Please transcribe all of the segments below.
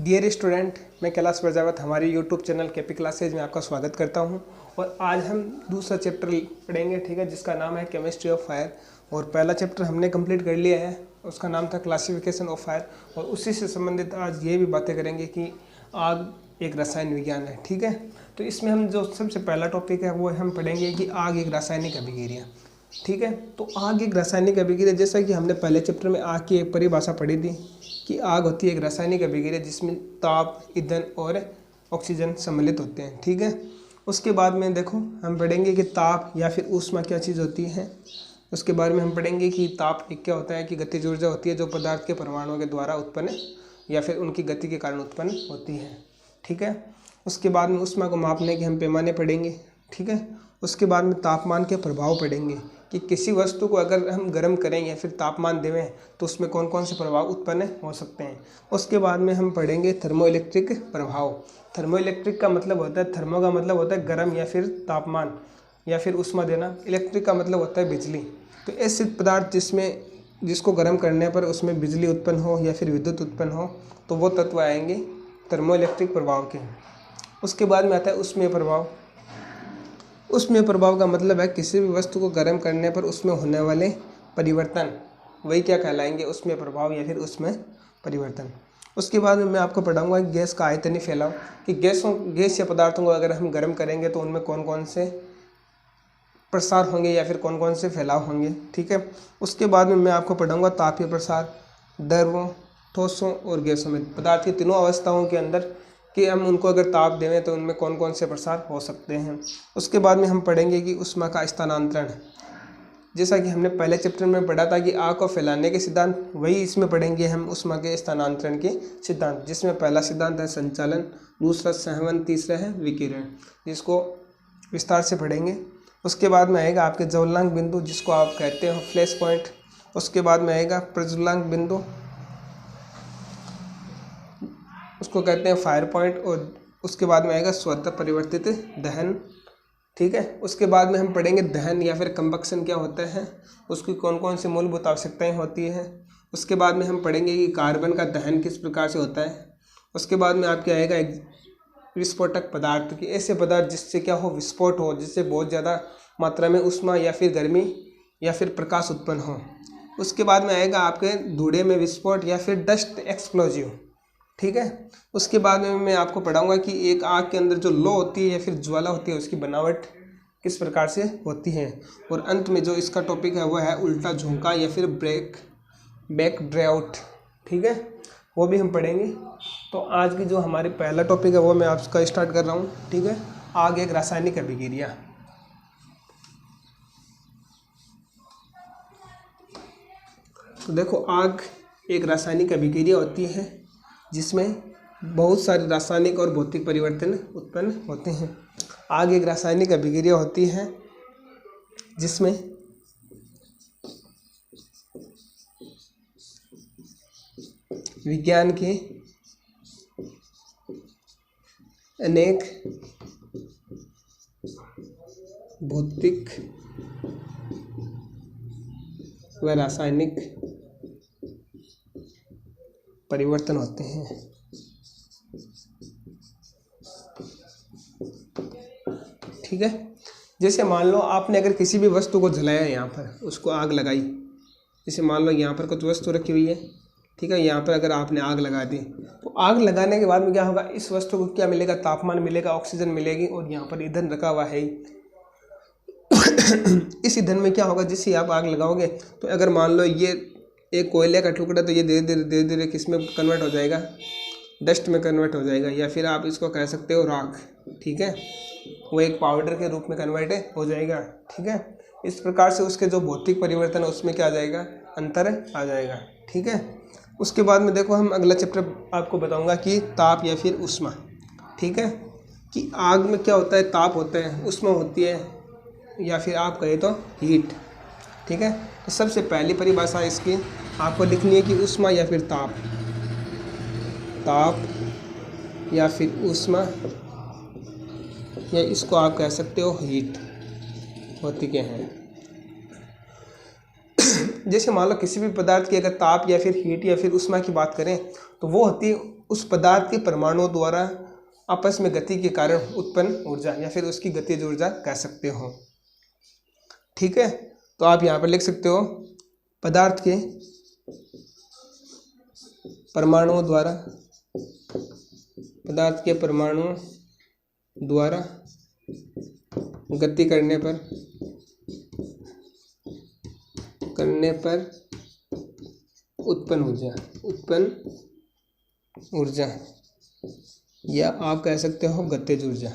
Dear student, मैं कैलाश प्रजापत हमारे YouTube channel KP classes में आपका स्वागत करता हूं। और आज हम दूसरा चैप्टर पढ़ेंगे, ठीक है, जिसका नाम है केमिस्ट्री ऑफ फायर। और पहला चैप्टर हमने कंप्लीट कर लिया है, उसका नाम था क्लासिफिकेशन ऑफ फायर। और उसी से संबंधित आज ये भी बातें करेंगे कि आग एक रसायन विज्ञान है, ठीक है। तो इसमें हम जो सबसे पहला टॉपिक है वो हम पढ़ेंगे कि आग एक रासायनिक अभिक्रिया, ठीक है। तो आग एक रासायनिक अभिक्रिया, जैसा कि हमने पहले चैप्टर में आग की एक परिभाषा पढ़ी थी कि आग होती है एक रासायनिक अभिक्रिया जिसमें ताप, ईंधन और ऑक्सीजन सम्मिलित होते हैं, ठीक है। उसके बाद में देखो हम पढ़ेंगे कि ताप या फिर ऊष्मा क्या चीज़ होती है। उसके बारे में हम पढ़ेंगे कि ताप एक क्या होता है कि गतिज ऊर्जा होती है जो पदार्थ के परमाणुओं के द्वारा उत्पन्न या फिर उनकी गति के कारण उत्पन्न होती है, ठीक है। उसके बाद में ऊष्मा को मापने के हम पैमाने पढ़ेंगे, ठीक है। उसके बाद में तापमान के प्रभाव पढ़ेंगे कि किसी वस्तु को अगर हम गर्म करें या फिर तापमान देवें तो उसमें कौन कौन से प्रभाव उत्पन्न हो सकते हैं। उसके बाद में हम पढ़ेंगे थर्मोइलेक्ट्रिक प्रभाव। थर्मोइलेक्ट्रिक का मतलब होता है, थर्मो का मतलब होता है गर्म या फिर तापमान या फिर ऊष्मा देना, इलेक्ट्रिक का मतलब होता है बिजली। तो ऐसे पदार्थ जिसको गर्म करने पर उसमें बिजली उत्पन्न हो या फिर विद्युत उत्पन्न हो तो वो तत्व आएंगे थर्मोइलेक्ट्रिक प्रभाव के। उसके बाद में आता है ऊष्मीय प्रभाव। ऊष्मीय प्रभाव का मतलब है किसी भी वस्तु को गर्म करने पर उसमें होने वाले परिवर्तन, वही क्या कहलाएंगे, ऊष्मीय प्रभाव या फिर ऊष्मीय परिवर्तन। उसके बाद में मैं आपको पढ़ाऊंगा गैस का आयतनीय फैलाव, कि गैस या पदार्थों को अगर हम गर्म करेंगे तो उनमें कौन कौन से प्रसार होंगे या फिर कौन कौन से फैलाव होंगे, ठीक है। उसके बाद में मैं आपको पढ़ाऊंगा तापीय प्रसार, द्रवों, ठोसों और गैसों में, पदार्थ की तीनों अवस्थाओं के अंदर कि हम उनको अगर ताप देवें तो उनमें कौन कौन से प्रसार हो सकते हैं। उसके बाद में हम पढ़ेंगे कि ऊष्मा का स्थानांतरण, जैसा कि हमने पहले चैप्टर में पढ़ा था कि आग को फैलाने के सिद्धांत, वही इसमें पढ़ेंगे हम ऊष्मा के स्थानांतरण के सिद्धांत, जिसमें पहला सिद्धांत है संचालन, दूसरा संवहन, तीसरा है विकिरण, जिसको विस्तार से पढ़ेंगे। उसके बाद में आएगा आपके ज्वलनांक बिंदु, जिसको आप कहते हो फ्लैश पॉइंट। उसके बाद में आएगा प्रज्वलांक बिंदु, उसको कहते हैं फायर पॉइंट। और उसके बाद में आएगा स्वतः परिवर्तित दहन, ठीक है। उसके बाद में हम पढ़ेंगे दहन या फिर कंबक्शन क्या होता है, उसकी कौन कौन सी मूलभूत आवश्यकताएं होती हैं। उसके बाद में हम पढ़ेंगे कि कार्बन का दहन किस प्रकार से होता है। उसके बाद में आपके आएगा एक विस्फोटक पदार्थ, कि ऐसे पदार्थ जिससे क्या हो, विस्फोट हो, जिससे बहुत ज़्यादा मात्रा में ऊष्मा या फिर गर्मी या फिर प्रकाश उत्पन्न हो। उसके बाद में आएगा आपके धूड़े में विस्फोट या फिर डस्ट एक्सप्लोजिव, ठीक है। उसके बाद में मैं आपको पढ़ाऊंगा कि एक आग के अंदर जो लो होती है या फिर ज्वाला होती है उसकी बनावट किस प्रकार से होती है। और अंत में जो इसका टॉपिक है वो है उल्टा झोंका या फिर बैक ड्राउट, ठीक है, वो भी हम पढ़ेंगे। तो आज की जो हमारी पहला टॉपिक है वो मैं आपका स्टार्ट कर रहा हूँ, ठीक है। आग एक रासायनिक अभिक्रिया। तो देखो आग एक रासायनिक अभिक्रिया होती है जिसमें बहुत सारे रासायनिक और भौतिक परिवर्तन उत्पन्न होते हैं। आग एक रासायनिक अभिक्रिया होती है जिसमें विज्ञान के अनेक भौतिक व रासायनिक परिवर्तन होते हैं, ठीक है। जैसे मान लो आपने अगर किसी भी वस्तु को जलाया, यहाँ पर उसको आग लगाई, जैसे मान लो यहाँ पर कुछ वस्तु रखी हुई है, ठीक है, यहाँ पर अगर आपने आग लगा दी तो आग लगाने के बाद में क्या होगा, इस वस्तु को क्या मिलेगा, तापमान मिलेगा, ऑक्सीजन मिलेगी, और यहाँ पर ईंधन रखा हुआ है। इस ईंधन में क्या होगा, जिससे आप आग लगाओगे तो अगर मान लो ये एक कोयले का टुकड़ा, तो ये धीरे धीरे किस में कन्वर्ट हो जाएगा, डस्ट में कन्वर्ट हो जाएगा, या फिर आप इसको कह सकते हो राख, ठीक है, वो एक पाउडर के रूप में कन्वर्ट हो जाएगा, ठीक है। इस प्रकार से उसके जो भौतिक परिवर्तन है उसमें क्या आ जाएगा, अंतर आ जाएगा, ठीक है। उसके बाद में देखो हम अगला चैप्टर आपको बताऊंगा कि ताप या फिर ऊष्मा, ठीक है, कि आग में क्या होता है, ताप होता है, ऊष्मा होती है, या फिर आप कहें तो हीट, ठीक है। तो सबसे पहली परिभाषा इसकी आपको लिखनी है कि ऊष्मा या फिर ताप, ताप या फिर ऊष्मा, या इसको आप कह सकते हो हीट, होती क्या है। जैसे मान लो किसी भी पदार्थ की अगर ताप या फिर हीट या फिर ऊष्मा की बात करें तो वो होती है उस पदार्थ के परमाणुओं द्वारा आपस में गति के कारण उत्पन्न ऊर्जा या फिर उसकी गतिज ऊर्जा कह सकते हो। ठीक है, तो आप यहाँ पर लिख सकते हो पदार्थ के परमाणुओं द्वारा गति करने पर उत्पन्न ऊर्जा या आप कह सकते हो गतिज ऊर्जा।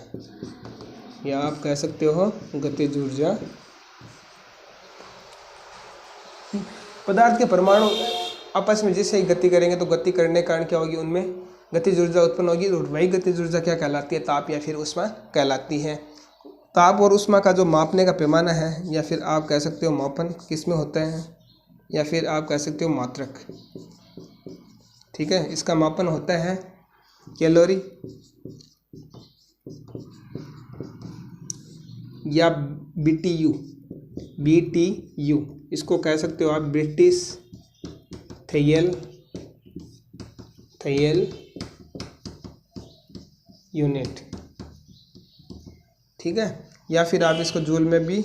पदार्थ के परमाणु आपस में जैसे ही गति करेंगे तो गति करने के कारण क्या होगी, उनमें गतिज ऊर्जा उत्पन्न होगी और वही गतिज ऊर्जा क्या कहलाती है, ताप या फिर ऊष्मा कहलाती है। ताप और ऊष्मा का जो मापने का पैमाना है या फिर आप कह सकते हो मापन किस में होता है, या फिर आप कह सकते हो मात्रक। ठीक है, इसका मापन होता है कैलोरी या BTU, इसको कह सकते हो आप ब्रिटिश थेयल यूनिट। ठीक है, या फिर आप इसको जूल में भी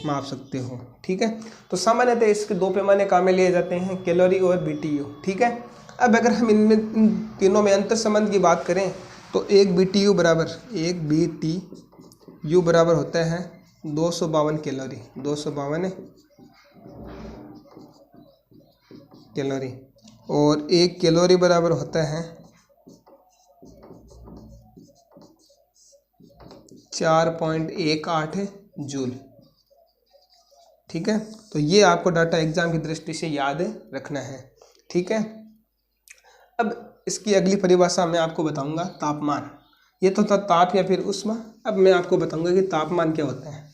माप सकते हो। ठीक है, तो सामान्यतः इसके दो पैमाने काम में लिए जाते हैं, कैलोरी और BTU। ठीक है, अब अगर हम इन तीनों में अंतर संबंध की बात करें तो एक BTU बराबर होता है 252 कैलोरी, 252 कैलोरी, और एक कैलोरी बराबर होता है 4.18 जूल। ठीक है, तो ये आपको डाटा एग्जाम की दृष्टि से याद रखना है। ठीक है, अब इसकी अगली परिभाषा मैं आपको बताऊंगा तापमान। ये तो था ताप या फिर ऊष्मा, अब मैं आपको बताऊंगा कि तापमान क्या होता है।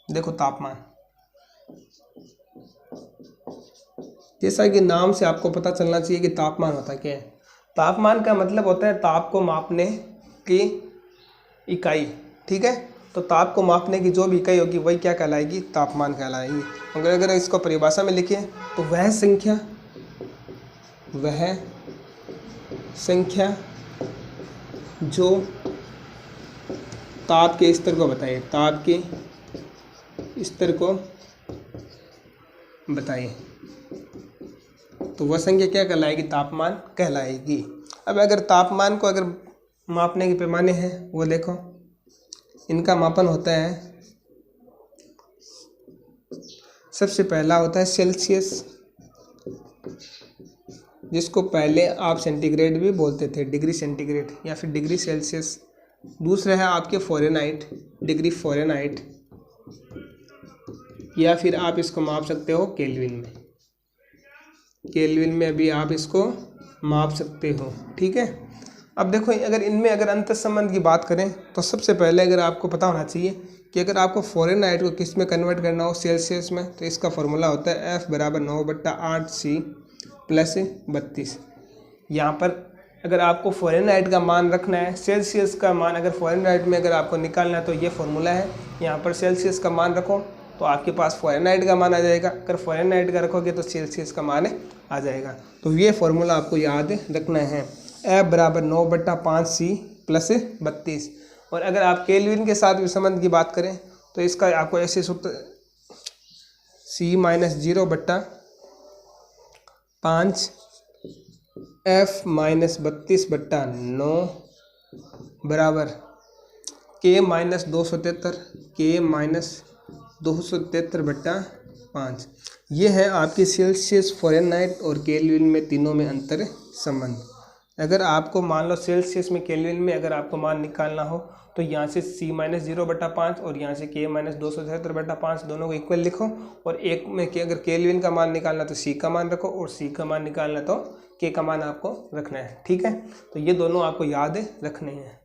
देखो तापमान, जैसा कि नाम से आपको पता चलना चाहिए कि तापमान होता क्या है। तापमान का मतलब होता है ताप को मापने की इकाई। ठीक है, तो ताप को मापने की जो भी इकाई होगी वही क्या कहलाएगी, तापमान कहलाएगी। अगर इसको परिभाषा में लिखें तो वह संख्या जो ताप के स्तर को बताए, ताप के स्तर को बताइए, तो वह संख्या क्या कहलाएगी, तापमान कहलाएगी। अब अगर तापमान को अगर मापने के पैमाने हैं वो देखो, इनका मापन होता है, सबसे पहला होता है सेल्सियस, जिसको पहले आप सेंटीग्रेड भी बोलते थे, डिग्री सेंटीग्रेड या फिर डिग्री सेल्सियस। दूसरा है आपके फ़ारेनहाइट, डिग्री फ़ारेनहाइट, या फिर आप इसको माप सकते हो केल्विन में, केल्विन में भी आप इसको माप सकते हो। ठीक है, अब देखो अगर इनमें अगर अंतर संबंध की बात करें तो सबसे पहले अगर आपको पता होना चाहिए कि अगर आपको फ़ारेनहाइट को किस में कन्वर्ट करना हो, सेल्सियस में, तो इसका फॉर्मूला होता है F बराबर 9/8C + 32। यहाँ पर अगर आपको फ़ारेनहाइट का मान रखना है, सेल्सियस का मान अगर फ़ारेनहाइट में अगर आपको निकालना है तो ये फॉर्मूला है। यहाँ पर सेल्सियस का मान रखो तो आपके पास फ़ारेनहाइट का मान आ जाएगा, अगर फ़ारेनहाइट का रखोगे तो सेल्सियस का मान आ जाएगा। तो ये फॉर्मूला आपको याद रखना है, F बराबर 9/5C + 32। और अगर आप केल्विन के साथ भी संबंध की बात करें तो इसका आपको ऐसे सूत्र C - 0/5 F - 32/9 बराबर K - 273/5। ये है आपकी सेल्सियस, फ़ारेनहाइट और केल्विन में तीनों में अंतर संबंध। अगर आपको मान लो सेल्सियस में, केल्विन में अगर आपको मान निकालना हो तो यहाँ से C - 0/5 और यहाँ से K - 273/5 दोनों को इक्वल लिखो, और एक में अगर केल्विन का मान निकालना तो C का मान रखो और C का मान निकालना तो K का मान आपको रखना है। ठीक है, तो ये दोनों आपको याद रखने हैं।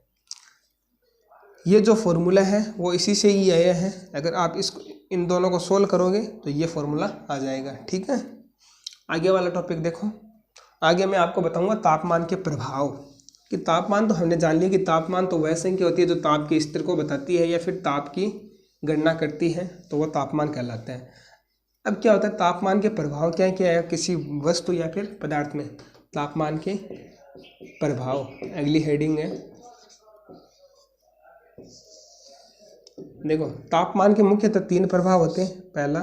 ये जो फॉर्मूला है वो इसी से ही आया है, अगर आप इन दोनों को सोल्व करोगे तो ये फॉर्मूला आ जाएगा। ठीक है, आगे वाला टॉपिक देखो। आगे मैं आपको बताऊंगा तापमान के प्रभाव। कि तापमान तो हमने जान लिया कि तापमान तो वह संख्या होती है जो ताप के स्तर को बताती है या फिर ताप की गणना करती है, तो वह तापमान कहलाता है। अब क्या होता है, तापमान के प्रभाव क्या है किसी वस्तु या फिर पदार्थ में। तापमान के प्रभाव अगली हेडिंग है। देखो, तापमान के मुख्यतः 3 प्रभाव होते हैं, पहला,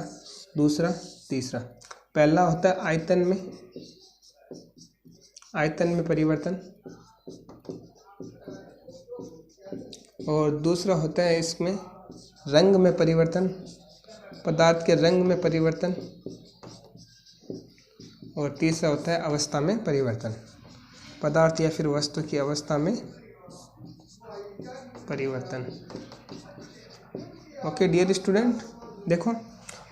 दूसरा, तीसरा। पहला होता है आयतन में परिवर्तन, और दूसरा होता है इसमें रंग में परिवर्तन, पदार्थ के रंग में परिवर्तन, और तीसरा होता है अवस्था में परिवर्तन, पदार्थ या फिर वस्तु की अवस्था में परिवर्तन। ओके डियर स्टूडेंट, देखो,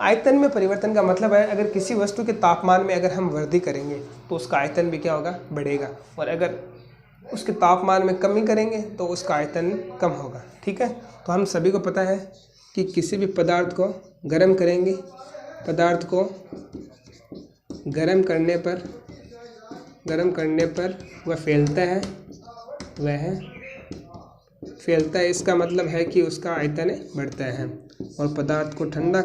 आयतन में परिवर्तन का मतलब है अगर किसी वस्तु के तापमान में अगर हम वृद्धि करेंगे तो उसका आयतन भी क्या होगा, बढ़ेगा, और अगर उसके तापमान में कमी करेंगे तो उसका आयतन कम होगा। ठीक है, तो हम सभी को पता है कि किसी भी पदार्थ को गर्म करेंगे, पदार्थ को गर्म करने पर वह फैलता है, इसका मतलब है कि उसका आयतन बढ़ता है। और पदार्थ को ठंडा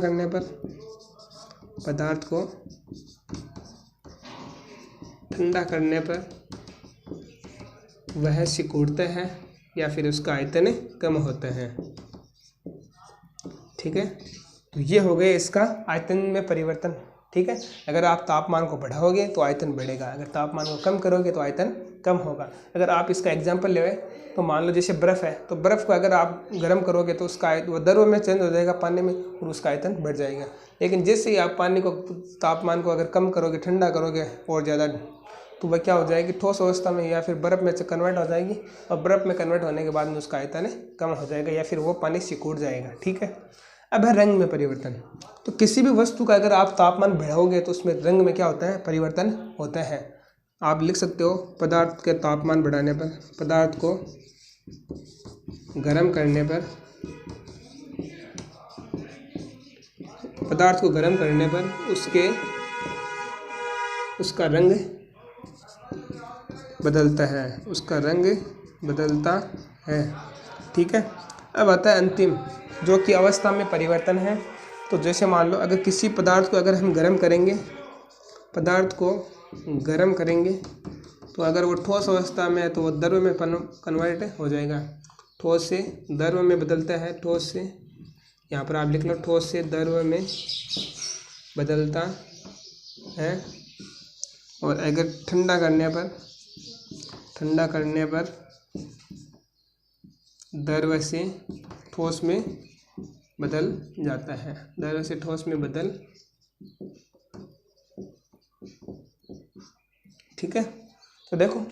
करने पर वह सिकुड़ता है या फिर उसका आयतन कम होता है। ठीक है, तो ये हो गए इसका आयतन में परिवर्तन। ठीक है, अगर आप तापमान को बढ़ाओगे तो आयतन बढ़ेगा, अगर तापमान को कम करोगे तो आयतन कम होगा। अगर आप इसका एग्जांपल ले तो मान लो जैसे बर्फ़ है, तो बर्फ़ को अगर आप गर्म करोगे तो उसका वो द्रव में चेंज हो जाएगा पानी में, और उसका आयतन बढ़ जाएगा। लेकिन जैसे ही आप पानी को तापमान को अगर कम करोगे, ठंडा करोगे और ज़्यादा, तो वह क्या हो जाएगी, ठोस अवस्था में या फिर बर्फ़ में कन्वर्ट हो जाएगी, और बर्फ़ में कन्वर्ट होने के बाद में उसका आयतन कम हो जाएगा या फिर वो पानी सिकुड़ जाएगा। ठीक है, अब है रंग में परिवर्तन। तो किसी भी वस्तु का अगर आप तापमान बढ़ाओगे तो उसमें रंग में क्या होता है, परिवर्तन होता है। आप लिख सकते हो, पदार्थ के तापमान बढ़ाने पर, पदार्थ को गर्म करने पर उसका रंग बदलता है। ठीक है, अब आता है अंतिम, जो कि अवस्था में परिवर्तन है। तो जैसे मान लो अगर किसी पदार्थ को अगर हम गर्म करेंगे, तो अगर वो ठोस अवस्था में है तो वो द्रव में कन्वर्ट हो जाएगा, ठोस से द्रव में बदलता है, ठोस से, यहाँ पर आप लिख लो, ठोस से द्रव में बदलता है। और अगर ठंडा करने पर द्रव से ठोस में बदल जाता है, द्रव से ठोस में बदल। ठीक है, तो देखो,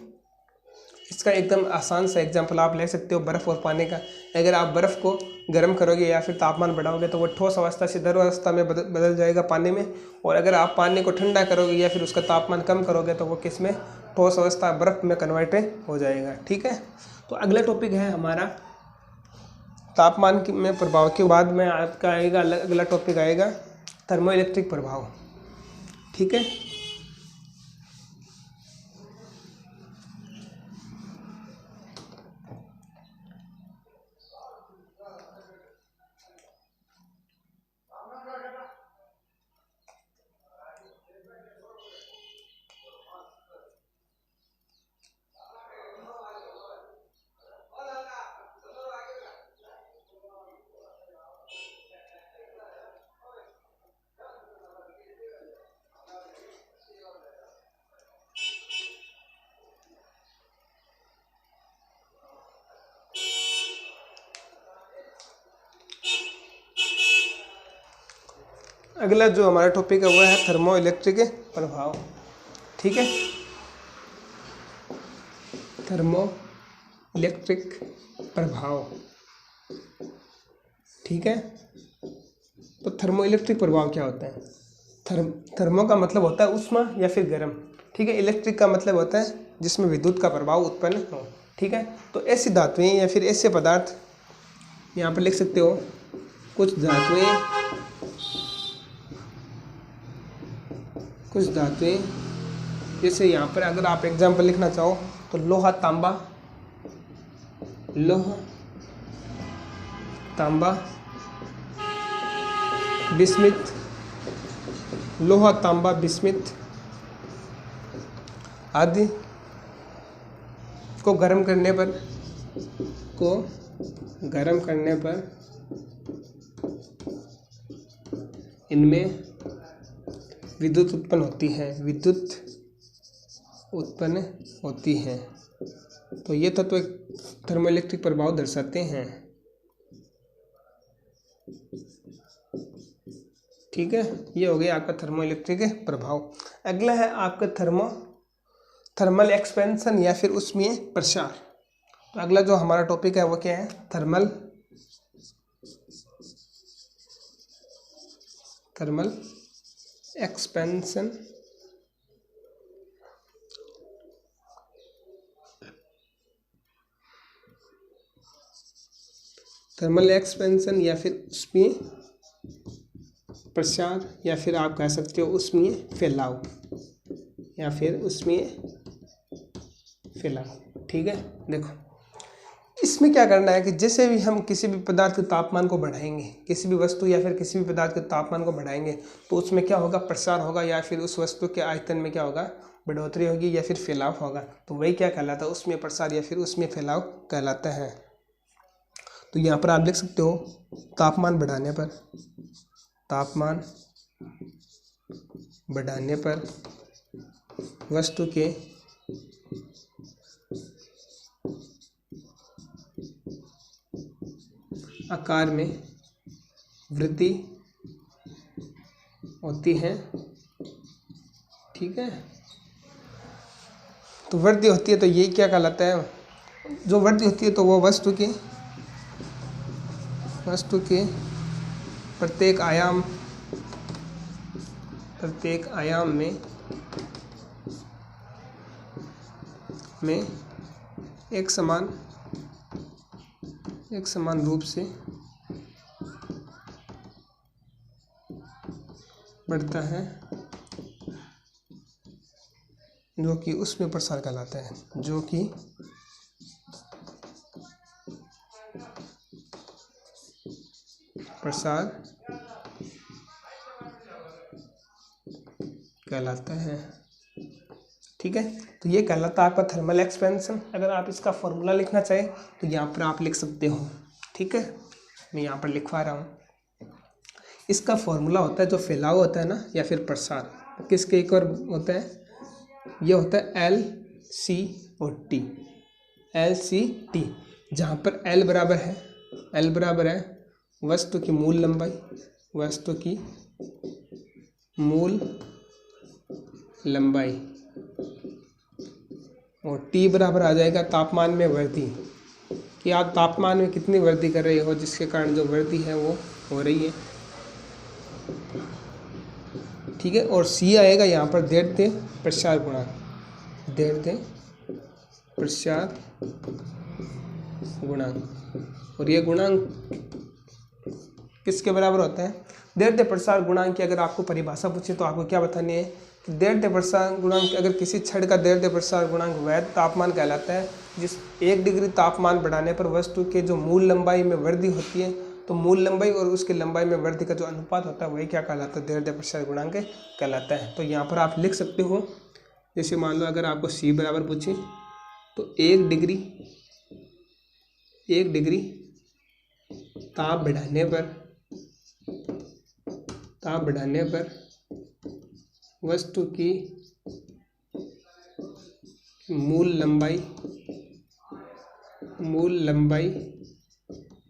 इसका एकदम आसान सा एग्जांपल आप ले सकते हो बर्फ़ और पानी का। अगर आप बर्फ़ को गर्म करोगे या फिर तापमान बढ़ाओगे तो वो ठोस अवस्था से द्रव अवस्था में बदल जाएगा पानी में, और अगर आप पानी को ठंडा करोगे या फिर उसका तापमान कम करोगे तो वो किस में, ठोस अवस्था बर्फ़ में कन्वर्ट हो जाएगा। ठीक है, तो अगला टॉपिक है हमारा तापमान में प्रभाव के बाद में आपका आएगा अगला टॉपिक आएगा थर्मोइलेक्ट्रिक प्रभाव। ठीक है, अगला जो हमारा टॉपिक है वह है थर्मोइलेक्ट्रिक प्रभाव। ठीक है, थर्मोइलेक्ट्रिक प्रभाव। ठीक है, तो थर्मोइलेक्ट्रिक प्रभाव क्या होता है? थर्मो का मतलब होता है उष्मा या फिर गर्म। ठीक है, इलेक्ट्रिक का मतलब होता है जिसमें विद्युत का प्रभाव उत्पन्न हो। ठीक है, तो ऐसी धातुएं या फिर ऐसे पदार्थ यहाँ पर लिख सकते हो, कुछ धातुएं जैसे यहाँ पर अगर आप एग्जाम्पल लिखना चाहो तो लोहा तांबा बिस्मिथ लोहा, तांबा, बिस्मिथ आदि को गर्म करने पर इनमें विद्युत उत्पन्न होती है। तो ये तत्व एक थर्मोइलेक्ट्रिक प्रभाव दर्शाते हैं। ठीक है, ये हो गया आपका थर्मोइलेक्ट्रिक प्रभाव। अगला है आपका थर्मल एक्सपेंशन या फिर ऊष्मीय प्रसार। तो अगला जो हमारा टॉपिक है वो क्या है? थर्मल एक्सपेंशन या फिर ऊष्मीय प्रसार या फिर आप कह सकते हो ऊष्मीय फैलाव या फिर ऊष्मीय फैलाव। ठीक है, देखो इसमें क्या करना है कि जैसे भी हम किसी भी पदार्थ के तापमान को बढ़ाएंगे, किसी भी वस्तु या फिर किसी भी पदार्थ के तापमान को बढ़ाएंगे तो उसमें क्या होगा? प्रसार होगा या फिर उस वस्तु के आयतन में क्या होगा? बढ़ोतरी होगी या फिर फैलाव होगा। तो वही क्या कहलाता है? उसमें प्रसार या फिर उसमें फैलाव कहलाता है। तो यहाँ पर आप देख सकते हो तापमान बढ़ाने पर वस्तु के आकार में वृद्धि होती है। ठीक है, तो वृद्धि होती है तो ये क्या कहलाता है? जो वृद्धि होती है तो वो वस्तु के प्रत्येक आयाम में एक समान रूप से बढ़ता है, जो कि उसमें प्रसार कहलाता है। प्रसार कहलाता है। ठीक है, तो ये कहलाता है आपका थर्मल एक्सपेंशन। अगर आप इसका फॉर्मूला लिखना चाहें तो यहाँ पर आप लिख सकते हो। ठीक है, मैं यहाँ पर लिखवा रहा हूँ। इसका फॉर्मूला होता है जो फैलाव होता है ना या फिर प्रसार, किसके एक और होता है? ये होता है LCT, जहाँ पर L बराबर है वस्तु की मूल लंबाई और T बराबर आ जाएगा तापमान में वृद्धि, कि आप तापमान में कितनी वृद्धि कर रहे हो, जिसके कारण जो वृद्धि है वो हो रही है। ठीक है, और C आएगा यहाँ पर दैर्ध्य प्रसार गुणांक, और ये गुणांक किसके बराबर होता है? दैर्ध्य प्रसार गुणांक की अगर आपको परिभाषा पूछे तो आपको क्या बतानी है कि दैर्ध्य प्रसार गुणांक, अगर किसी छड़ का दैर्ध्य प्रसार गुणांक वह तापमान कहलाता है जिस 1 डिग्री तापमान बढ़ाने पर वस्तु के जो मूल लंबाई में वृद्धि होती है। तो मूल लंबाई और उसकी लंबाई में वृद्धि का जो अनुपात होता है वही क्या कहलाता है? दैर्ध्य प्रसार गुणांक कहलाता है। तो यहाँ पर आप लिख सकते हो, जैसे मान लो अगर आपको C बराबर पूछे तो 1 डिग्री ताप बढ़ाने पर वस्तु की मूल लंबाई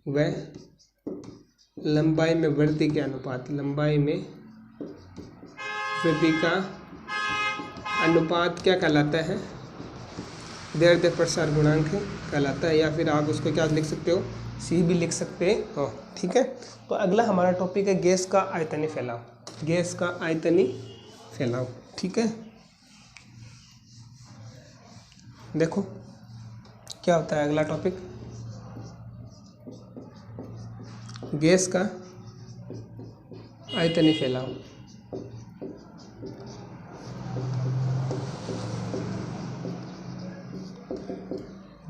व लंबाई में वृद्धि के अनुपात, क्या कहलाता है? दैर्ध्य प्रसार गुणांक कहलाता है। या फिर आप उसको क्या लिख सकते हो? C भी लिख सकते हो। ठीक है, तो अगला हमारा टॉपिक है गैस का आयतनीय फैलाव। ठीक है, देखो क्या होता है अगला टॉपिक? गैस का आयतनीय फैलाव।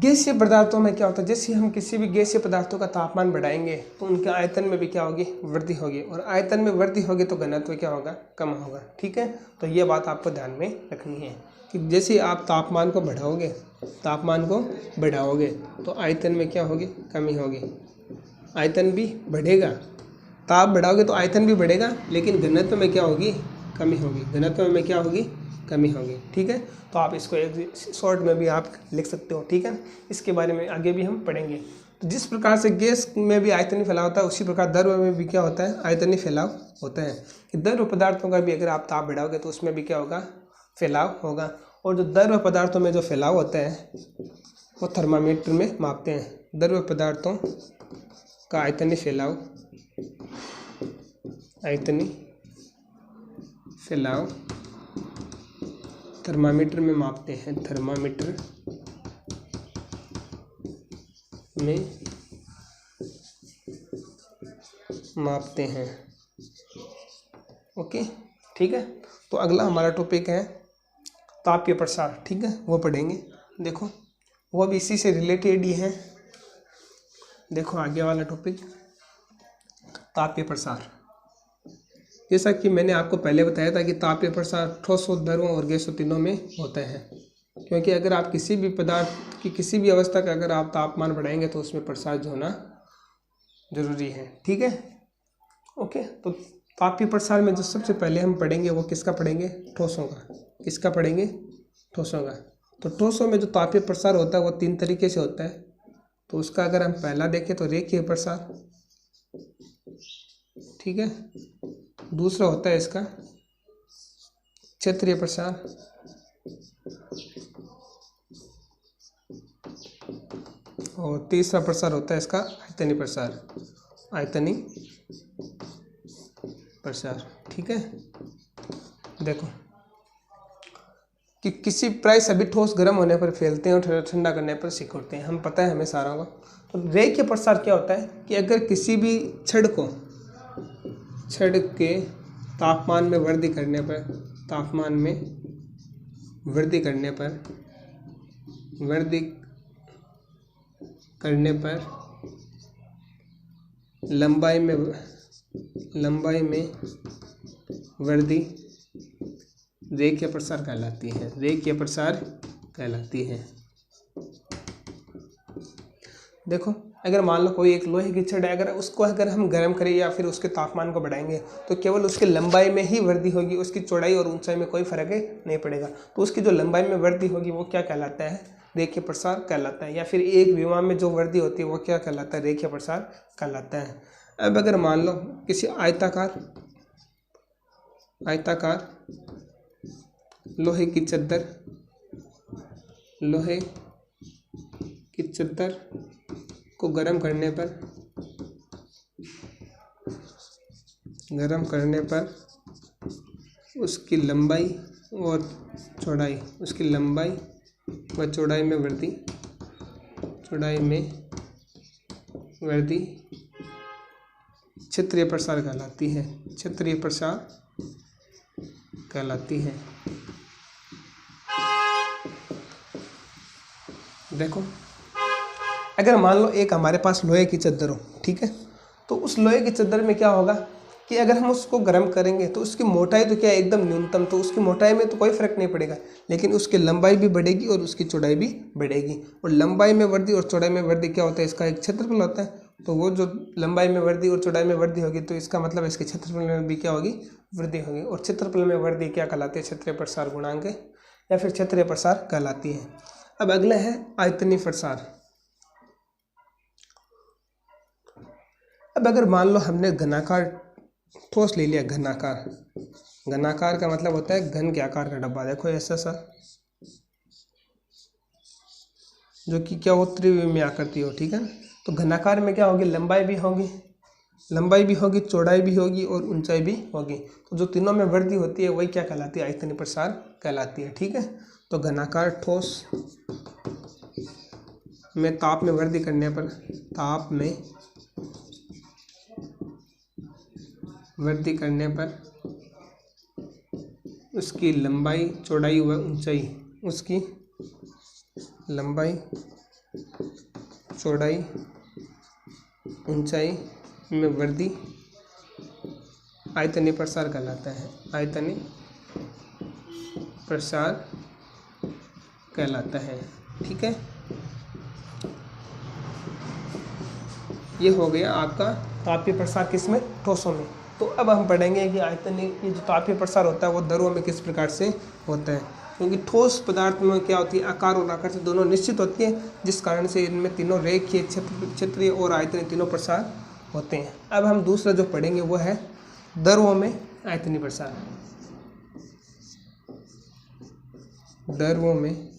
गैसीय पदार्थों में क्या होता है, जैसे हम किसी भी गैसीय पदार्थों का तापमान बढ़ाएंगे तो उनके आयतन में भी क्या होगी, वृद्धि होगी, और आयतन में वृद्धि होगी तो घनत्व क्या होगा, कम होगा। ठीक है, तो ये बात आपको ध्यान में रखनी है कि जैसे आप तापमान को बढ़ाओगे तो आयतन में क्या होगी, कमी होगी, आयतन भी बढ़ेगा। ताप बढ़ाओगे तो आयतन भी बढ़ेगा, लेकिन घनत्व में क्या होगी, कमी होगी, घनत्व में क्या होगी, कमी होगी। ठीक है, तो आप इसको एक शॉर्ट में भी आप लिख सकते हो। ठीक है, इसके बारे में आगे भी हम पढ़ेंगे। तो जिस प्रकार से गैस में भी आयतनीय फैलाव होता है, उसी प्रकार द्रव में भी क्या होता है, आयतनीय फैलाव होता है। कि द्रव पदार्थों का भी अगर आप ताप बढ़ाओगे तो उसमें भी क्या होगा, फैलाव होगा। और जो द्रव पदार्थों में जो फैलाव होता है वो थर्मामीटर में मापते हैं। द्रव पदार्थों का आयतनीय फैलाव थर्मामीटर में मापते हैं, थर्मामीटर में मापते हैं। ओके, ठीक है। तो अगला हमारा टॉपिक है तापीय प्रसार। ठीक है, वो पढ़ेंगे। देखो वो भी इसी से रिलेटेड ही है। देखो आगे वाला टॉपिक तापीय प्रसार। जैसा कि मैंने आपको पहले बताया था कि तापीय प्रसार ठोसों, द्रवों और गैसों तीनों में होता है। क्योंकि अगर आप किसी भी पदार्थ की किसी भी अवस्था का अगर आप तापमान बढ़ाएंगे तो उसमें प्रसार जो होना जरूरी है। ठीक है, ओके। तो तापीय प्रसार में जो सबसे पहले हम पढ़ेंगे वो किसका पढ़ेंगे, ठोसों का। किसका पढ़ेंगे, ठोसों का। तो ठोसों में जो तापीय प्रसार होता है वो 3 तरीके से होता है। तो उसका अगर हम पहला देखें तो रेखीय प्रसार, ठीक है। दूसरा होता है इसका क्षेत्रीय प्रसार, और तीसरा प्रसार होता है इसका आयतनीय प्रसार। ठीक है, देखो कि किसी प्राय सभी ठोस गर्म होने पर फैलते हैं और ठंडा करने पर सिकुड़ते हैं। हम पता है हमें सारा को। तो रेखीय प्रसार क्या होता है कि अगर किसी भी छड़ के तापमान में वृद्धि करने पर लंबाई में वृद्धि रेखीय प्रसार कहलाती है। देखो अगर मान लो कोई एक लोहे की छड़ है, अगर उसको अगर हम गर्म करें या फिर उसके तापमान को बढ़ाएंगे तो केवल उसकी लंबाई में ही वृद्धि होगी, उसकी चौड़ाई और ऊंचाई में कोई फर्क नहीं पड़ेगा। तो उसकी जो लंबाई में वृद्धि होगी वो क्या कहलाता है, रेखीय प्रसार कहलाता है। या फिर एक विमा में जो वृद्धि होती है वो क्या कहलाता है, रेखीय प्रसार कहलाता है। अब अगर मान लो किसी आयताकार लोहे की चद्दर को गर्म करने पर उसकी लंबाई और चौड़ाई में वृद्धि क्षेत्रीय प्रसार कहलाती है। देखो अगर मान लो एक हमारे पास लोहे की चद्दर हो, ठीक है। तो उस लोहे की चद्दर में क्या होगा कि अगर हम उसको गर्म करेंगे तो उसकी मोटाई तो क्या है, एकदम न्यूनतम, तो उसकी मोटाई में तो कोई फर्क नहीं पड़ेगा, लेकिन उसकी लंबाई भी बढ़ेगी और उसकी चौड़ाई भी बढ़ेगी। और लंबाई में वृद्धि और चौड़ाई में वृद्धि क्या होता है, इसका एक क्षेत्रफल होता है। तो वो जो लंबाई में वृद्धि और चौड़ाई में वृद्धि होगी तो इसका मतलब इसके क्षेत्रफल में भी क्या होगी, वृद्धि होगी। और क्षेत्रफल में वृद्धि क्या कहलाती है, क्षेत्रीय प्रसार गुणांक या फिर क्षेत्रीय प्रसार कहलाती है। अब अगला है आयतनीय प्रसार। अब अगर मान लो हमने घनाकार ठोस ले लिया, घनाकार का मतलब होता है घन के आकार का डब्बा। देखो ऐसा सा जो कि क्या हो, त्रिविमीय आकृति हो, ठीक है। तो घनाकार में क्या होगी, लंबाई भी होगी, चौड़ाई भी होगी और ऊंचाई भी होगी। तो जो तीनों में वृद्धि होती है वही क्या कहलाती है, आयतनीय प्रसार कहलाती है। ठीक है, तो घनाकार ठोस में ताप में वृद्धि करने पर उसकी लंबाई, चौड़ाई व ऊंचाई, उसकी लंबाई, चौड़ाई ऊंचाई में वृद्धि आयतनीय प्रसार कहलाता है। आयतनीय प्रसार कहलाता है। ठीक है, ये हो गया आपका तापीय प्रसार किसमें, ठोसों में। तो अब हम पढ़ेंगे कि आयतनीय ये जो तापीय प्रसार होता है वो द्रव्यों में किस प्रकार से होता है, क्योंकि ठोस पदार्थ में क्या होती है, आकार और आकृति दोनों निश्चित होती है, जिस कारण से इनमें तीनों रेखीय, क्षेत्रीय और आयतनीय तीनों प्रसार होते हैं। अब हम दूसरा जो पढ़ेंगे वो है द्रव्यों में आयतनीय प्रसार। द्रव्यों में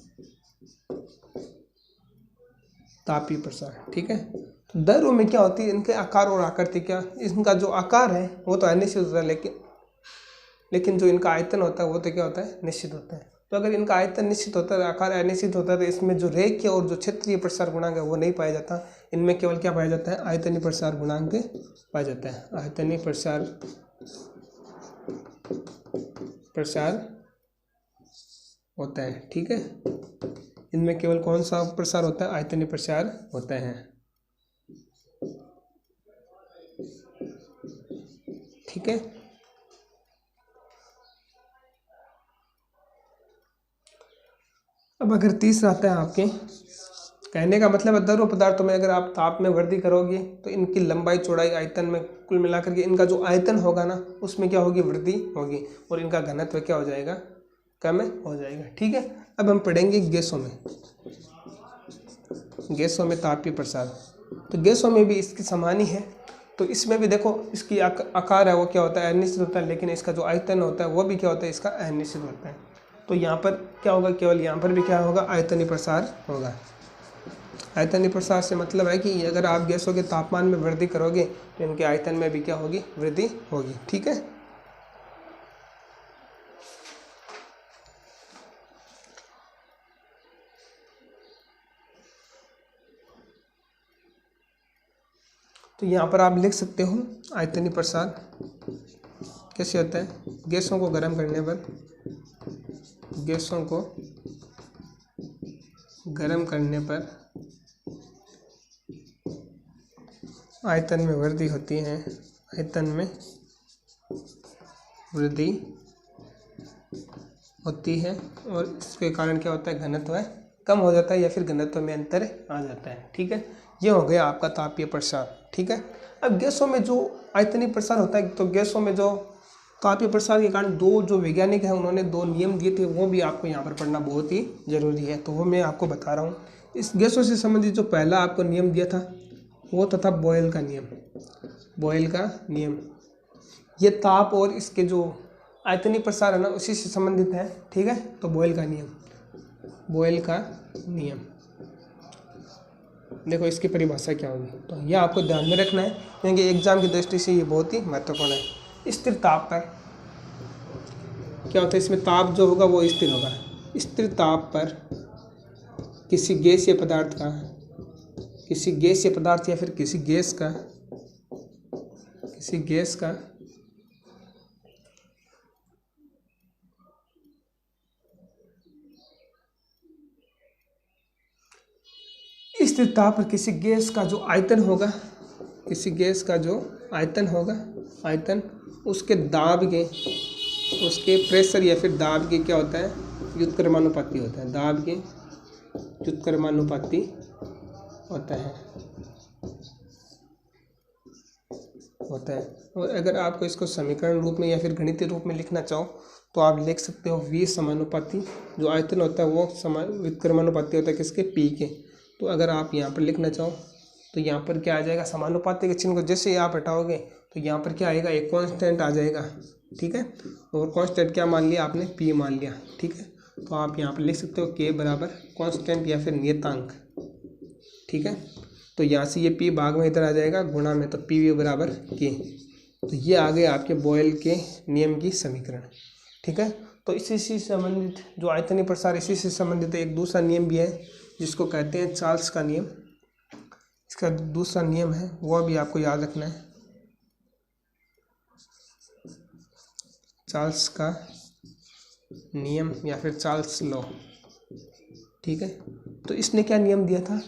तापीय प्रसार। ठीक है, द्रव्यों में क्या होती है, इनके आकार और आकृति, क्या इनका जो आकार है वो तो अनिश्चित होता है, लेकिन जो इनका आयतन होता है वो तो क्या होता है, निश्चित होता है। तो अगर इनका आयतन निश्चित होता है, आकार अनिश्चित होता है, तो इसमें जो रेखीय और जो क्षेत्रीय प्रसार गुणांक है वो नहीं पाया जाता। इनमें केवल क्या पाया जाता है, आयतनीय प्रसार गुणांक पाया जाता है। आयतनीय प्रसार होता है। ठीक है, इनमें केवल कौन सा प्रसार होता है, आयतनीय प्रसार होता है। ठीक है, अब अगर तीसरा आता है आपके, कहने का मतलब है द्रव पदार्थों में अगर आप ताप में वृद्धि करोगे तो इनकी लंबाई चौड़ाई आयतन में कुल मिलाकर के इनका जो आयतन होगा ना उसमें क्या होगी, वृद्धि होगी, और इनका घनत्व क्या हो जाएगा, कम हो जाएगा। ठीक है, अब हम पढ़ेंगे गैसों में। गैसों में तापीय प्रसार, तो गैसों में भी इसकी समान ही है। तो इसमें भी देखो इसकी आकार है वो क्या होता है, अनिश्चित होता है, लेकिन इसका जो आयतन होता है वो भी क्या होता है, इसका अनिश्चित होता है। तो यहाँ पर क्या होगा, केवल यहाँ पर भी क्या होगा, आयतनीय प्रसार होगा। आयतनीय प्रसार से मतलब है कि अगर आप गैसों के तापमान में वृद्धि करोगे तो इनके आयतन में भी क्या होगी, वृद्धि होगी। ठीक है, तो यहाँ पर आप लिख सकते हो आयतनीय प्रसार कैसे होता है। गैसों को गर्म करने पर, गैसों को गर्म करने पर आयतन में वृद्धि होती है। आयतन में वृद्धि होती है और इसके कारण क्या होता है, घनत्व कम हो जाता है या फिर घनत्व में अंतर आ जाता है। ठीक है, ये हो गया आपका तापीय प्रसार। ठीक है, अब गैसों में जो आयतनीय प्रसार होता है, तो गैसों में जो तापीय प्रसार के कारण दो जो वैज्ञानिक हैं उन्होंने दो नियम दिए थे, वो भी आपको यहाँ पर पढ़ना बहुत ही जरूरी है। तो वो मैं आपको बता रहा हूँ। इस गैसों से संबंधित जो पहला आपको नियम दिया था वो था बॉयल का नियम। बॉयल का नियम ये ताप और इसके जो आयतनीय प्रसार है ना उसी से संबंधित है। ठीक है, तो बॉयल का नियम, बॉयल का नियम देखो इसकी परिभाषा क्या होगी, तो यह आपको ध्यान में रखना है क्योंकि एग्जाम की दृष्टि से ये बहुत ही महत्वपूर्ण है। स्थिर ताप पर क्या होता है, इसमें ताप जो होगा वो स्थिर होगा। स्थिर ताप पर किसी गैसीय पदार्थ का, किसी गैसीय पदार्थ या फिर किसी गैस का स्थिर ताप पर किसी गैस का जो आयतन होगा, किसी गैस का जो आयतन होगा, आयतन उसके दाब के, उसके प्रेशर या फिर दाब के क्या होता है, व्युत्क्रमानुपाती होता है। दाब के व्युत्क्रमानुपाती होता है। और अगर आपको इसको समीकरण रूप में या फिर गणितीय रूप में लिखना चाहो तो आप लिख सकते हो V समानुपाती, जो आयतन होता है वो व्युत्क्रमानुपाती होता है किसके, P के। तो अगर आप यहाँ पर लिखना चाहो तो यहाँ पर क्या आ जाएगा, समानुपाती के चिन्ह को जैसे ही आप हटाओगे तो यहाँ पर क्या आएगा, एक कांस्टेंट आ जाएगा। ठीक है, और कांस्टेंट क्या मान लिया आपने, P मान लिया। ठीक है, तो आप यहाँ पर लिख सकते हो K बराबर कांस्टेंट या फिर नियतांक। ठीक है, तो यहाँ से ये P भाग में इधर आ जाएगा गुणा में, तो PV बराबर K। तो ये आ गए आपके बॉयल के नियम की समीकरण। ठीक है, तो इसी से संबंधित जो आयतनीय प्रसार इसी से संबंधित एक दूसरा नियम भी है जिसको कहते हैं चार्ल्स का नियम। इसका दूसरा नियम है वो भी आपको याद रखना है, चार्ल्स का नियम या फिर चार्ल्स लॉ। ठीक है, तो इसने क्या नियम दिया था,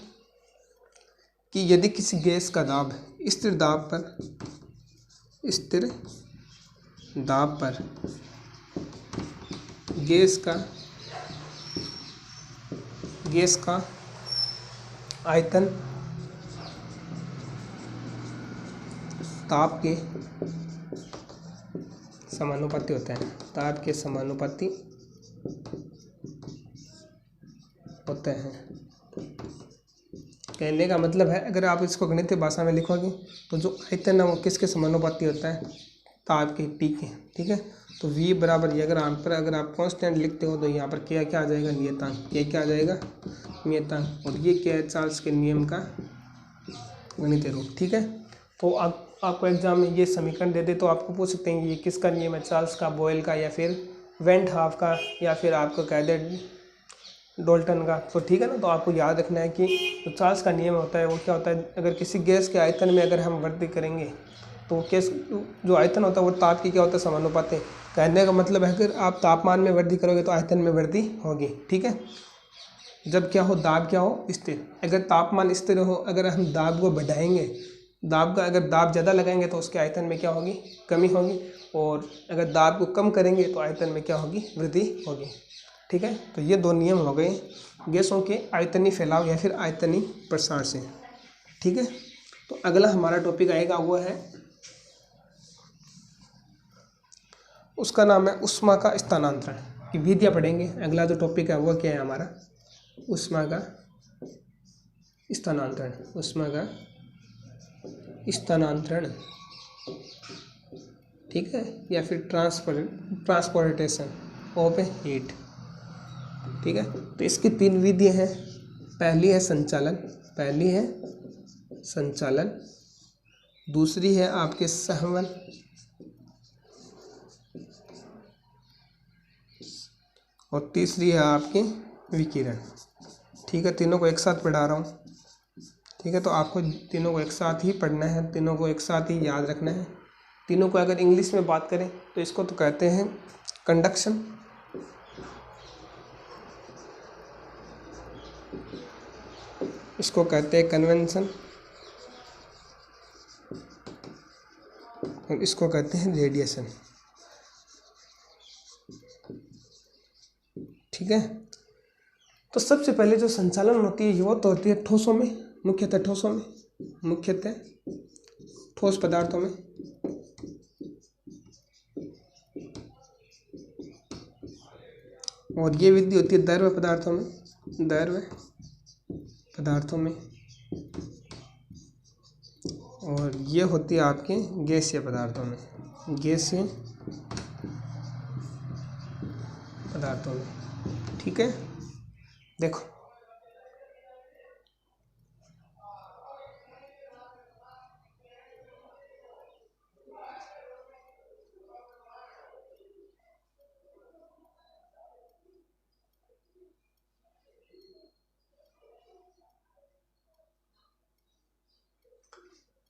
कि यदि किसी गैस का दाब स्थिर दाब पर गैस का आयतन ताप के समानुपाती होता है, ताप के समानुपाती होते हैं। कहने का मतलब है, अगर आप इसको गणितीय भाषा में लिखोगे तो जो आयतन है वो किसके समानुपाती होता है, ताप के, टी के। ठीक है, तो V बराबर ये अगर आप कांस्टेंट लिखते हो तो यहाँ पर क्या आ जाएगा, नियतांक। क्या आ जाएगा, नियतांक। और ये क्या है, चार्ल्स के नियम का गणितीय रूप। ठीक है, तो आपको एग्जाम में ये समीकरण दे दे तो आपको पूछ सकते हैं कि ये किसका नियम है, चार्ल्स का, बॉयल का, या फिर वेंट हाफ का, या फिर आपको कह दे डोल्टन का। तो ठीक है ना, तो आपको याद रखना है कि जो चार्ल्स का नियम होता है वो क्या होता है, अगर किसी गैस के आयतन में अगर हम वृद्धि करेंगे तो गैस जो आयतन होता है वो ताप की क्या होता है, समानुपाती। कहने का मतलब है, अगर आप तापमान में वृद्धि करोगे तो आयतन में वृद्धि होगी। ठीक है, जब क्या हो, दाब क्या हो, स्थिर। अगर तापमान स्थिर हो, अगर हम दाब को बढ़ाएंगे, अगर दाब ज़्यादा लगाएंगे तो उसके आयतन में क्या होगी, कमी होगी। और अगर दाब को कम करेंगे तो आयतन में क्या होगी, वृद्धि होगी। ठीक है, तो ये दो नियम हो गए गैसों के आयतनी फैलाव या फिर आयतनी प्रसार से। ठीक है, तो अगला हमारा टॉपिक आएगा वो है, उसका नाम है ऊष्मा का स्थानांतरण की विधियाँ पढ़ेंगे। अगला जो टॉपिक है वो क्या है हमारा, ऊष्मा का स्थानांतरण। ठीक है, या फिर ट्रांसपोर्टेशन ऑफ हीट। ठीक है, तो इसकी 3 विधियाँ हैं। पहली है संचालन, दूसरी है आपके संवहन, और तीसरी है आपके विकिरण। ठीक है, तीनों को एक साथ पढ़ा रहा हूँ। ठीक है, तो आपको तीनों को एक साथ ही पढ़ना है, तीनों को एक साथ ही याद रखना है। तीनों को अगर इंग्लिश में बात करें तो इसको तो कहते हैं कंडक्शन, इसको कहते हैं कन्वेंशन, और इसको कहते हैं रेडिएशन। ठीक है, तो सबसे पहले जो संचालन होती है वो तो होती है ठोसों में, मुख्यतः ठोस पदार्थों में। और ये विधि होती है द्रव पदार्थों में, और ये होती है आपके गैसीय पदार्थों में, ठीक है,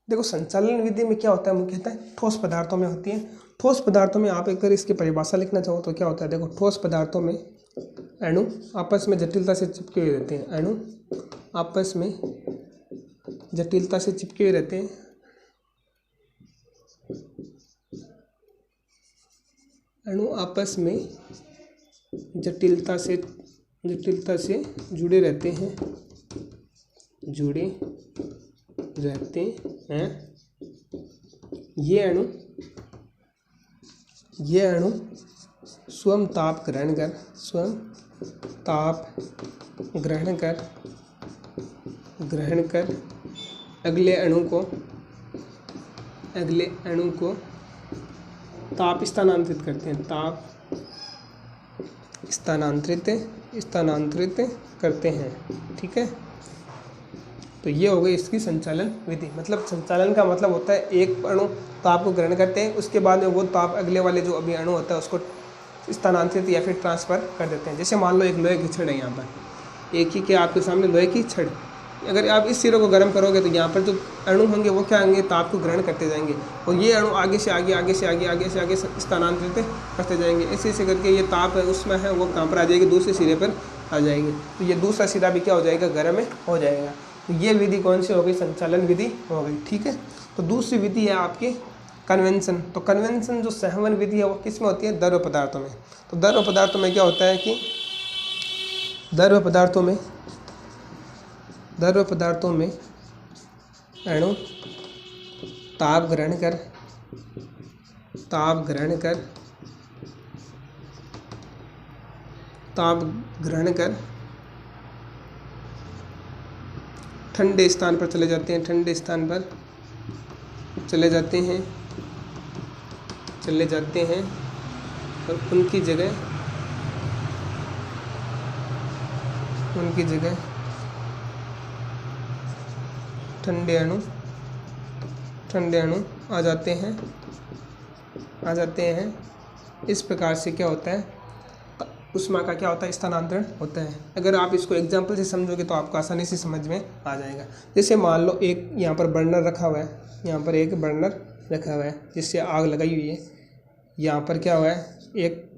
देखो संचालन विधि में क्या होता है, मुख्यतः ठोस पदार्थों में होती है। ठोस पदार्थों में आप अगर इसकी परिभाषा लिखना चाहो तो क्या होता है, देखो, ठोस पदार्थों में अणु आपस में जटिलता से चिपके हुए रहते हैं। अणु आपस में जटिलता से चिपके हुए रहते हैं। अणु आपस में जटिलता से जुड़े रहते हैं। ये अणु स्वयं ताप ग्रहण कर अगले अणु को ताप स्थानांतरित करते हैं। स्थानांतरित करते हैं। ठीक है, तो ये हो गई इसकी संचालन विधि। मतलब संचालन का मतलब होता है एक अणु ताप को ग्रहण करते हैं, उसके बाद में वो ताप अगले वाले जो अभी अणु होता है उसको स्थानांतरित या फिर ट्रांसफ़र कर देते हैं। जैसे मान लो एक लोहे की छड़ है, यहाँ पर एक ही के आपके सामने लोहे की छड़, अगर आप इस सिरे को गर्म करोगे तो यहाँ पर जो अणु होंगे वो क्या होंगे, ताप को ग्रहण करते जाएंगे, और ये अणु आगे से आगे स्थानांतरित करते जाएंगे। ऐसे करके ये ताप है उसमें है वो कहाँ पर आ जाएगी, दूसरे सिरे पर आ जाएगी। तो ये दूसरा सिरा भी क्या हो जाएगा, गर्म हो जाएगा। तो ये विधि कौन सी हो गई? संचालन विधि हो गई। ठीक है, तो दूसरी विधि है आपकी कन्वेंशन। तो कन्वेंशन जो संवहन विधि है वो किस में होती है? द्रव्य पदार्थों में। तो द्रव्य पदार्थों में क्या होता है कि द्रव्य पदार्थों में अणु ताप ग्रहण कर ठंडे स्थान पर चले जाते हैं, चले जाते हैं और उनकी जगह ठंडे अणु आ जाते हैं। इस प्रकार से क्या होता है? ऊष्मा का क्या होता है? स्थानांतरण होता है। अगर आप इसको एग्जाम्पल से समझोगे तो आपको आसानी से समझ में आ जाएगा। जैसे मान लो एक यहाँ पर बर्नर रखा हुआ है, जिससे आग लगाई हुई है। यहाँ पर क्या हुआ है? एक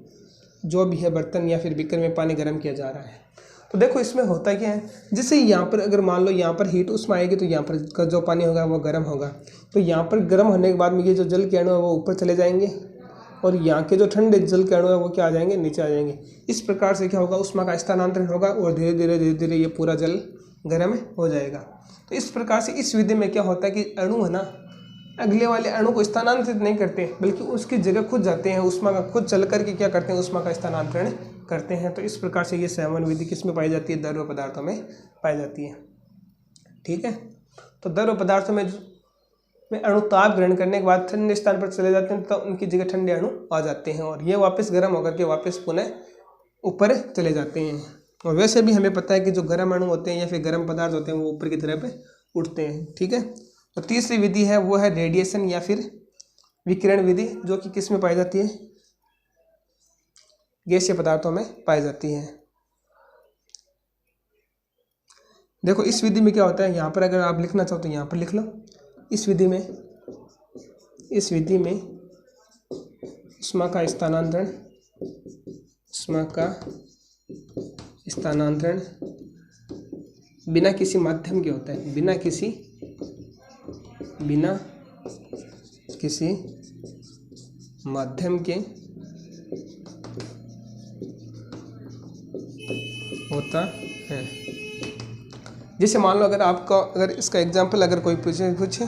जो भी है बर्तन या फिर बीकर में पानी गर्म किया जा रहा है। तो देखो इसमें होता क्या है, जैसे यहाँ पर अगर मान लो यहाँ पर हीट ऊष्मा आएगी तो यहाँ पर का जो पानी होगा वो गर्म होगा। तो यहाँ पर गर्म होने के बाद में ये जो जल के अणु है वो ऊपर चले जाएंगे और यहाँ के जो ठंडे जल के अणु है वो क्या आ जाएंगे? नीचे आ जाएंगे। इस प्रकार से क्या होगा? ऊष्मा का स्थानांतरण होगा और धीरे धीरे ये पूरा जल गर्म हो जाएगा। तो इस प्रकार से इस विधि में क्या होता है कि अणु है ना, अगले वाले अणु को स्थानांतरित नहीं करते बल्कि उसकी जगह खुद जाते हैं, ऊष्मा का खुद चल करके क्या करते हैं? ऊष्मा का स्थानांतरण करते हैं। तो इस प्रकार से ये संवहन विधि किस में पाई जाती है? द्रव्य पदार्थों में पाई जाती है। ठीक है, तो द्रव्य पदार्थों में अणु ताप ग्रहण करने के बाद ठंडे स्थान पर चले जाते हैं तो उनकी जगह ठंडे अणु आ जाते हैं और ये वापस गर्म होकर के वापस पुनः ऊपर चले जाते हैं। और वैसे भी हमें पता है कि जो गर्म अणु होते हैं या फिर गर्म पदार्थ होते हैं वो ऊपर की तरफ उठते हैं। ठीक है, तो तीसरी विधि है वो है रेडिएशन या फिर विकिरण विधि, जो कि किस में पाई जाती है? गैसीय पदार्थों में पाई जाती है। देखो इस विधि में क्या होता है, यहाँ पर अगर आप लिखना चाहो तो यहाँ पर लिख लो। इस विधि में ऊष्मा का स्थानांतरण बिना किसी माध्यम के होता है, बिना किसी माध्यम के होता है। जैसे मान लो अगर इसका एग्जाम्पल अगर कोई पूछे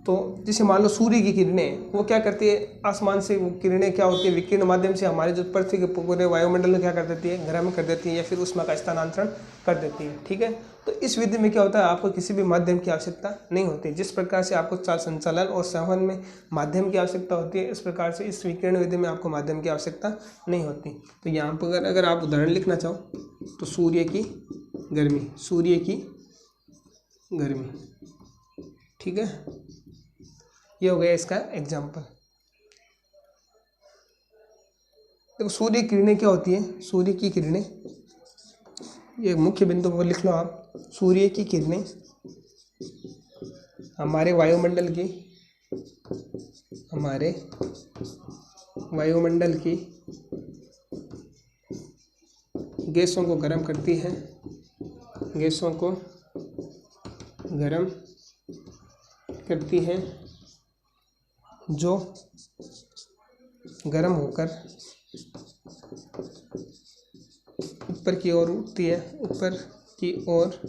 तो जैसे मान लो सूर्य की किरणें वो क्या करती है? आसमान से वो किरणें क्या होती है? विकिरण माध्यम से हमारे जो पृथ्वी के पूरे वायुमंडल में क्या कर देती है? गर्म कर देती है या फिर ऊष्मा का स्थानांतरण कर देती है। ठीक है, तो इस विधि में क्या होता है? आपको किसी भी माध्यम की आवश्यकता नहीं होती। जिस प्रकार से आपको संचालन और संवहन में माध्यम की आवश्यकता होती है, इस प्रकार से इस विकिरण विधि में आपको माध्यम की आवश्यकता नहीं होती। तो यहाँ पर अगर आप उदाहरण लिखना चाहो तो सूर्य की गर्मी। ठीक है, ये हो गया इसका एग्जाम्पल। देखो सूर्य किरणें क्या होती है? सूर्य की किरणें, ये मुख्य बिंदु पर लिख लो आप। सूर्य की किरणें हमारे वायुमंडल की गैसों को गर्म करती है, जो गर्म होकर ऊपर की ओर उठती है, ऊपर की ओर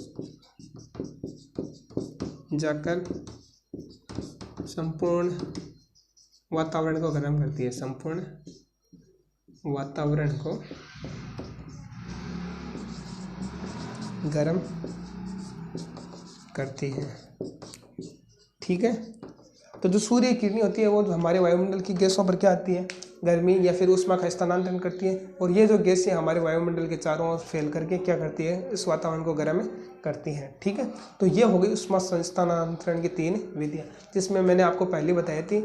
जाकर संपूर्ण वातावरण को गर्म करती है, संपूर्ण वातावरण को गर्म करती है। ठीक है, तो जो सूर्य की किरणें होती है वो जो हमारे वायुमंडल की गैसों पर क्या आती है? गर्मी या फिर ऊष्मा का स्थानांतरण करती है और ये जो गैसें हमारे वायुमंडल के चारों ओर फैल करके क्या करती है? इस वातावरण को गर्म करती है। ठीक है, तो ये हो गई ऊष्मा स्थानांतरण की 3 विधियाँ, जिसमें मैंने आपको पहले बताई थी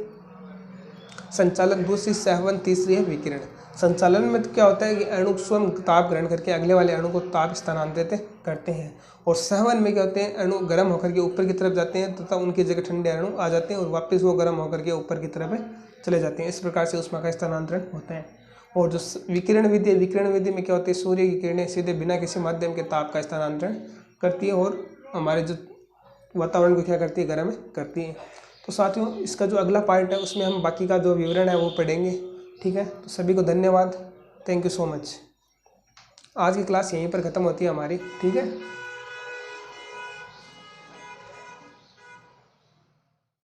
संचालन, दूसरी संवहन, तीसरी है विकिरण। संचालन में तो क्या होता है कि अणु स्वयं ताप ग्रहण करके अगले वाले अणु को ताप स्थानांतरित करते हैं और संवहन में क्या होते हैं? अणु गर्म होकर के ऊपर की तरफ जाते हैं तथा उनकी जगह ठंडे अणु आ जाते हैं और वापस वो गर्म होकर के ऊपर की तरफ चले जाते हैं। इस प्रकार से ऊष्मा का स्थानांतरण होता है। और जो विकिरण विधि है, विकिरण विधि में क्या होती है, सूर्य की किरणें सीधे बिना किसी माध्यम के ताप का स्थानांतरण करती है और हमारे जो वातावरण को क्या करती है, गर्म करती है। तो साथियों, इसका जो अगला पार्ट है उसमें हम बाकी का जो विवरण है वो पढ़ेंगे। ठीक है, तो सभी को धन्यवाद, थैंक यू सो मच। आज की क्लास यहीं पर ख़त्म होती है हमारी। ठीक है।